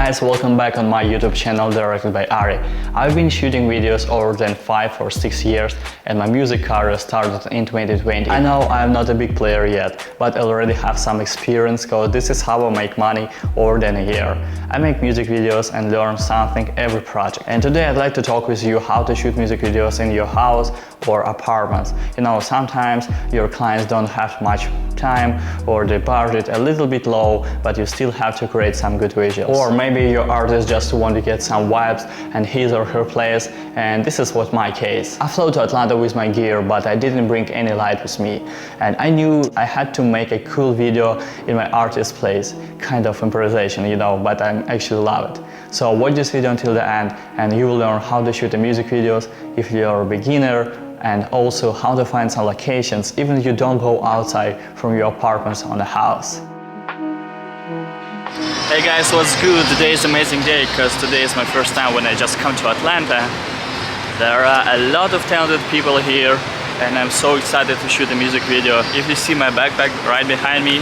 guys, welcome back on my YouTube channel directed by Ari. I've been shooting videos over than 5 or 6 years and my music career started in 2020. I know I'm not a big player yet, but I already have some experience because this is how I make money over than a year. I make music videos and learn something every project. And today I'd like to talk with you how to shoot music videos in your house or apartments. You know, sometimes your clients don't have much time or the budget a little bit low, but you still have to create some good visuals. Or maybe your artist just want to get some vibes and his or her place, and this is what my case. I flew to Atlanta with my gear, but I didn't bring any light with me. And I knew I had to make a cool video in my artist's place, kind of improvisation, you know, but I actually love it. So watch this video until the end and you will learn how to shoot the music videos if you're a beginner, and also how to find some locations even if you don't go outside from your apartments on the house. Hey guys, what's good? Today is an amazing day because today is my first time when I just come to Atlanta. There are a lot of talented people here and I'm so excited to shoot a music video. If you see my backpack right behind me,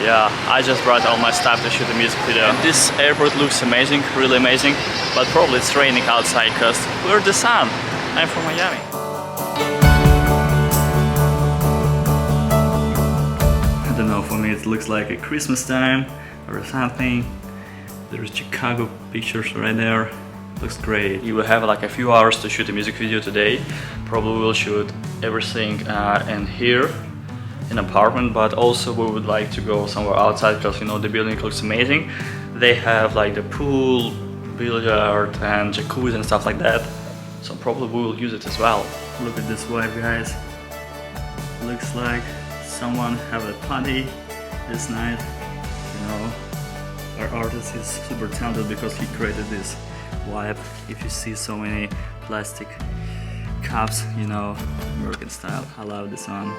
yeah, I just brought all my stuff to shoot a music video. And this airport looks amazing, really amazing, but probably it's raining outside because we're the sun. I'm from Miami. I don't know, for me it looks like a Christmas time or something. There's Chicago pictures right there. Looks great. You will have like a few hours to shoot a music video today. Probably will shoot everything in here in apartment, but also we would like to go somewhere outside because you know the building looks amazing. They have like the pool, billiard and jacuzzi and stuff like that. So probably we will use it as well. Look at this vibe, guys. Looks like someone have a party this night. You know, our artist is super talented because he created this vibe. If you see so many plastic cups, you know, American style. I love this one.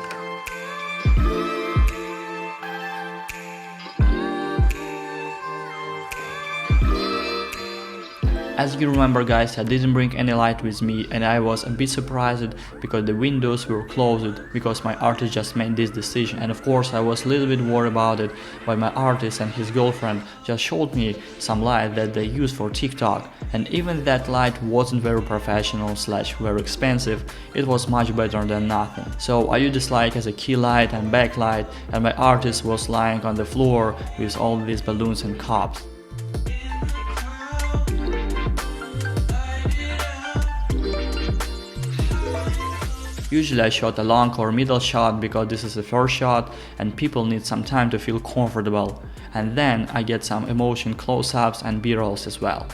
As you remember guys, I didn't bring any light with me and I was a bit surprised because the windows were closed because my artist just made this decision, and of course I was a little bit worried about it, but my artist and his girlfriend just showed me some light that they use for TikTok, and even that light wasn't very professional / very expensive, it was much better than nothing. So I used this light as a key light and backlight, and my artist was lying on the floor with all these balloons and cups. Usually I shot a long or middle shot because this is the first shot and people need some time to feel comfortable. And then I get some emotion close-ups and b-rolls as well.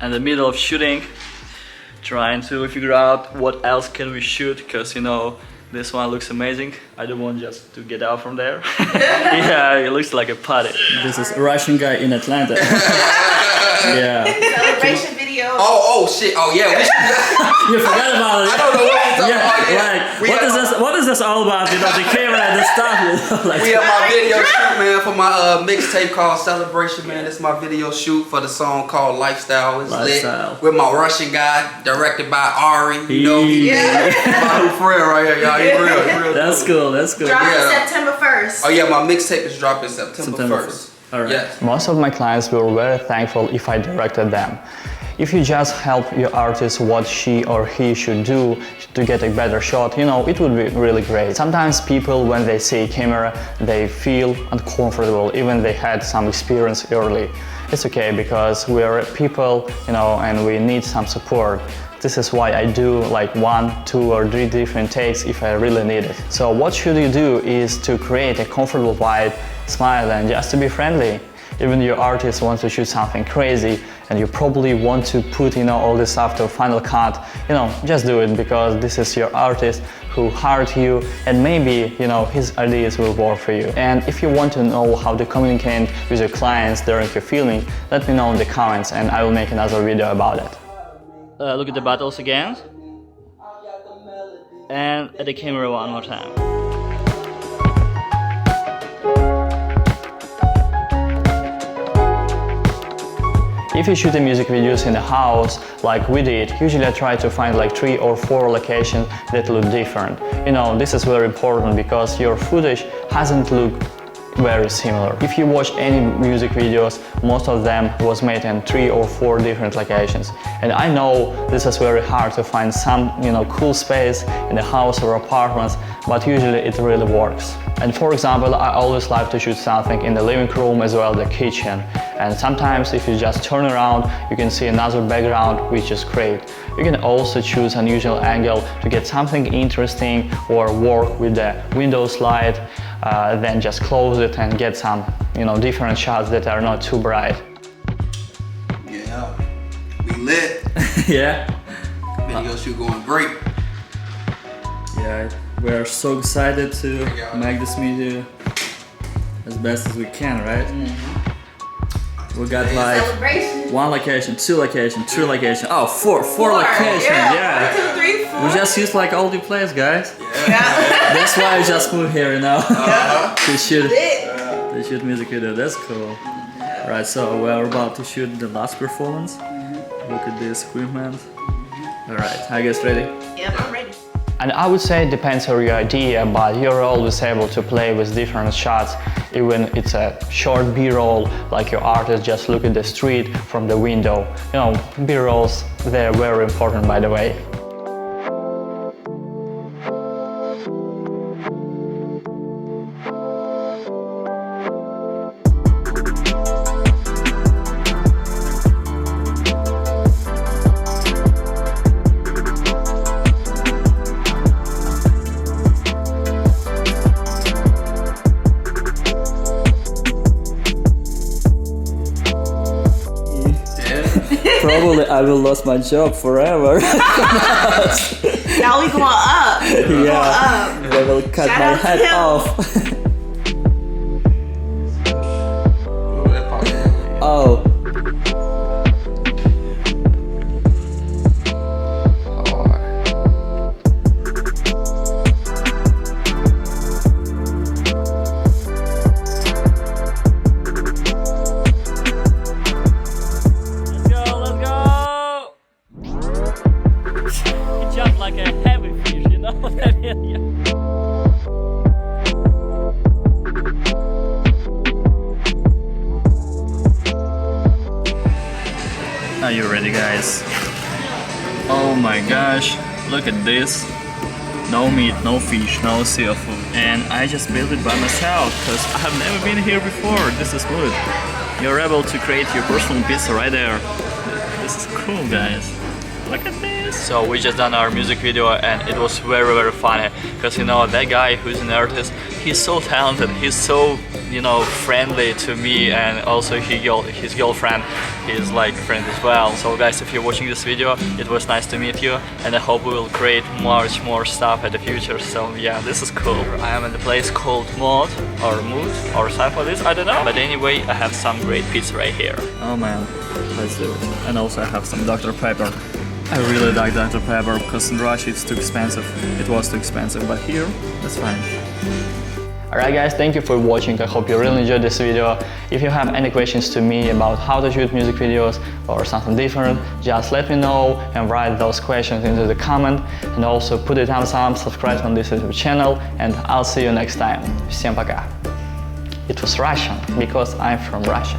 In the middle of shooting, trying to figure out what else can we shoot because you know this one looks amazing. I don't want just to get out from there. Yeah, it looks like a party. This is a Russian guy in Atlanta. Yeah. Celebration video. Oh shit. Oh yeah. You forgot about it. I don't know what we're talking about. Yeah. Like, what is this all about? You know, the camera and the stuff. You know, like. We have my video shoot, man, for my mixtape called Celebration, man. It's my video shoot for the song called Lifestyle. It's lit with my Russian guy, directed by Ari. You know, my new friend right here, y'all. He real. That's cool. That's good. Dropping September 1st. Oh yeah, my mixtape is dropping September 1st. All right. Yes. Most of my clients were very thankful if I directed them. If you just help your artist what she or he should do to get a better shot, you know, it would be really great. Sometimes people, when they see camera, they feel uncomfortable, even they had some experience early. It's okay because we're people, you know, and we need some support. This is why I do like 1, 2 or 3 different takes if I really need it. So what should you do is to create a comfortable vibe, smile and just to be friendly. Even your artist wants to shoot something crazy and you probably want to put, you know, all this stuff to a final cut, you know, just do it because this is your artist who hired you and maybe, you know, his ideas will work for you. And if you want to know how to communicate with your clients during your filming, let me know in the comments and I will make another video about it. Look at the battles again and at the camera one more time. If you shoot the music videos in a house like we did, usually I try to find like 3 or 4 locations that look different. You know, this is very important because your footage hasn't looked very similar. If you watch any music videos, most of them was made in 3 or 4 different locations. And I know this is very hard to find some, you know, cool space in the house or apartments, but usually it really works. And for example, I always like to shoot something in the living room as well as the kitchen. And sometimes if you just turn around, you can see another background, which is great. You can also choose an unusual angle to get something interesting or work with the window slide. Then just close it and get some, you know, different shots that are not too bright. Yeah, we lit. Yeah. Video shoot going great. Yeah, we are so excited to make this video as best as we can, right? We got like 1 location, 2 location, 3 location. Oh, 4 locations. Yeah. 1, 2, 3, 4. We just used like all the place, guys. Yeah. That's why I just moved here, you know, to shoot Lit. music video. That's cool. Right, so we're about to shoot the last performance. Look at this equipment. Alright, are you guys ready? Yep, I'm ready. And I would say it depends on your idea, but you're always able to play with different shots, even it's a short B-roll, like your artist just look at the street from the window. You know, B-rolls, they're very important, by the way. Probably I will lose my job forever. Y'all, we going up. Yeah, they will cut Shout my out to head him. off. Oh. Like a heavy fish, you know what I mean? Are you ready, guys? Oh my gosh, look at this. No meat, no fish, no seafood. And I just built it by myself because I have never been here before. This is good. You're able to create your personal pizza right there. This is cool, guys. Look at this. So we just done our music video and it was very funny because, you know, that guy who's an artist, he's so talented, he's so, you know, friendly to me, and also his girlfriend is like friend as well. So guys, if you're watching this video, it was nice to meet you, and I hope we will create much more stuff in the future. So yeah, this is cool. I am in the place called Mood or something like this, I don't know. But anyway, I have some great pizza right here. Oh man, let's do it. And also I have some Dr. Pepper. I really like Dr. Pepper because in Russia it's too expensive. It was too expensive, but here, that's fine. Alright guys, thank you for watching. I hope you really enjoyed this video. If you have any questions to me about how to shoot music videos or something different, just let me know and write those questions into the comment. And also put a thumbs up, subscribe on this YouTube channel, and I'll see you next time. Всем пока. It was Russian because I'm from Russia.